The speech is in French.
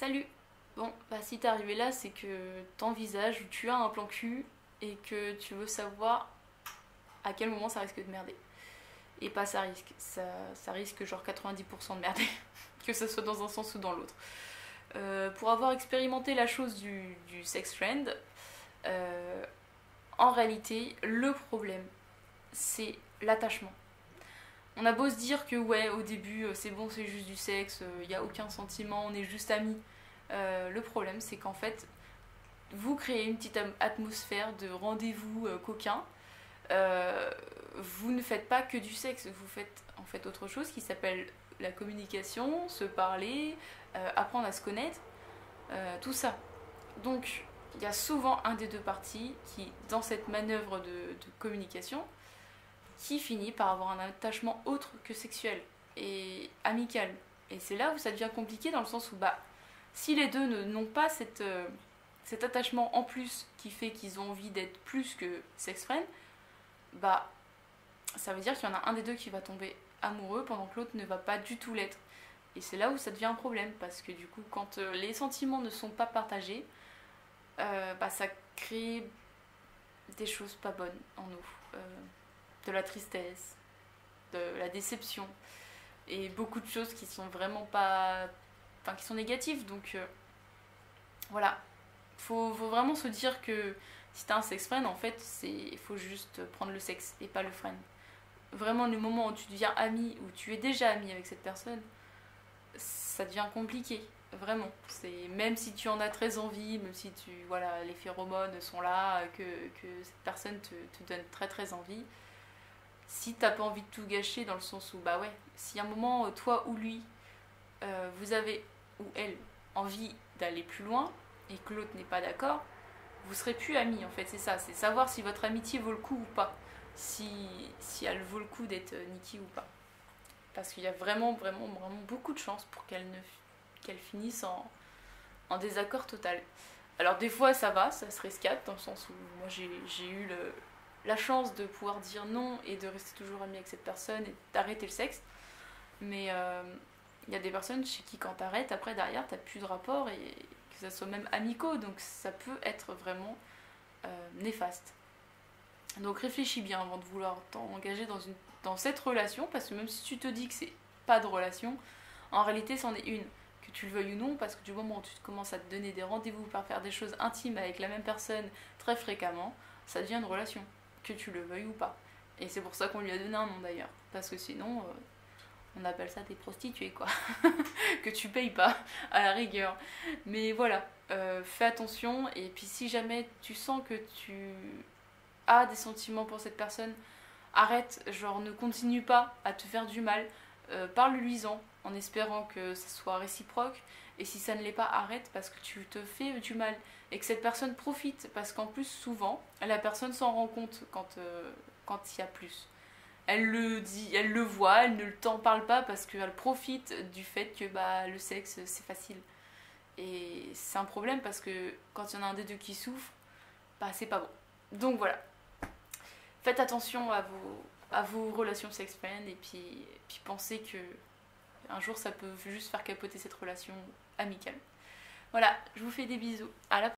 Salut! Bon, bah si t'es arrivé là, c'est que t'envisages ou tu as un plan cul et que tu veux savoir à quel moment ça risque de merder. Et pas ça risque, ça risque genre 90% de merder, que ce soit dans un sens ou dans l'autre. Pour avoir expérimenté la chose du sex friend, euh, en réalité, le problème, c'est l'attachement. On a beau se dire que ouais, au début, c'est bon, c'est juste du sexe, il n'y a aucun sentiment, on est juste amis. Le problème, c'est qu'en fait, vous créez une petite atmosphère de rendez-vous coquin. Vous ne faites pas que du sexe, vous faites en fait autre chose qui s'appelle la communication, se parler, apprendre à se connaître, tout ça. Donc, il y a souvent un des deux parties qui, dans cette manœuvre de communication, qui finit par avoir un attachement autre que sexuel et amical. Et c'est là où ça devient compliqué dans le sens où bah si les deux n'ont pas cet attachement en plus qui fait qu'ils ont envie d'être plus que sex friend, bah ça veut dire qu'il y en a un des deux qui va tomber amoureux pendant que l'autre ne va pas du tout l'être. Et c'est là où ça devient un problème parce que du coup quand les sentiments ne sont pas partagés, bah ça crée des choses pas bonnes en nous. De la tristesse, de la déception et beaucoup de choses qui sont vraiment pas, enfin qui sont négatives. Donc voilà, faut vraiment se dire que si t'as un sex friend, en fait, il faut juste prendre le sexe et pas le friend. Vraiment, le moment où tu deviens ami, où tu es déjà ami avec cette personne, ça devient compliqué. Vraiment. Même si tu en as très envie, même si voilà, les phéromones sont là, que cette personne te donne très très envie, si t'as pas envie de tout gâcher dans le sens où, bah ouais, si à un moment, toi ou lui, vous avez, ou elle, envie d'aller plus loin, et que l'autre n'est pas d'accord, vous serez plus amis en fait, c'est ça, c'est savoir si votre amitié vaut le coup ou pas, si elle vaut le coup d'être niquée ou pas. Parce qu'il y a vraiment, vraiment, vraiment beaucoup de chances pour qu'elle finisse en désaccord total. Alors des fois ça va, ça se rescate, dans le sens où moi j'ai eu la chance de pouvoir dire non et de rester toujours amie avec cette personne et d'arrêter le sexe. Mais il y a des personnes chez qui quand t'arrêtes, après derrière t'as plus de rapport et que ça soit même amicaux, donc ça peut être vraiment néfaste. Donc réfléchis bien avant de vouloir t'engager dans cette relation, parce que même si tu te dis que c'est pas de relation, en réalité c'en est une, que tu le veuilles ou non, parce que du moment où tu commences à te donner des rendez-vous pour faire des choses intimes avec la même personne très fréquemment, ça devient une relation, que tu le veuilles ou pas. Et c'est pour ça qu'on lui a donné un nom d'ailleurs, parce que sinon on appelle ça des prostituées quoi, que tu payes pas à la rigueur. Mais voilà, fais attention, et puis si jamais tu sens que tu as des sentiments pour cette personne, arrête, genre ne continue pas à te faire du mal, parle-lui-en en espérant que ça soit réciproque, et si ça ne l'est pas, arrête parce que tu te fais du mal et que cette personne profite, parce qu'en plus souvent la personne s'en rend compte quand il y a plus. Elle le dit, elle le voit, elle ne t'en parle pas parce qu'elle profite du fait que bah, le sexe c'est facile. Et c'est un problème parce que quand il y en a un des deux qui souffre, bah c'est pas bon. Donc voilà, faites attention à vos relations sex-friend, et puis pensez que un jour ça peut juste faire capoter cette relation amicale. Voilà, je vous fais des bisous. À la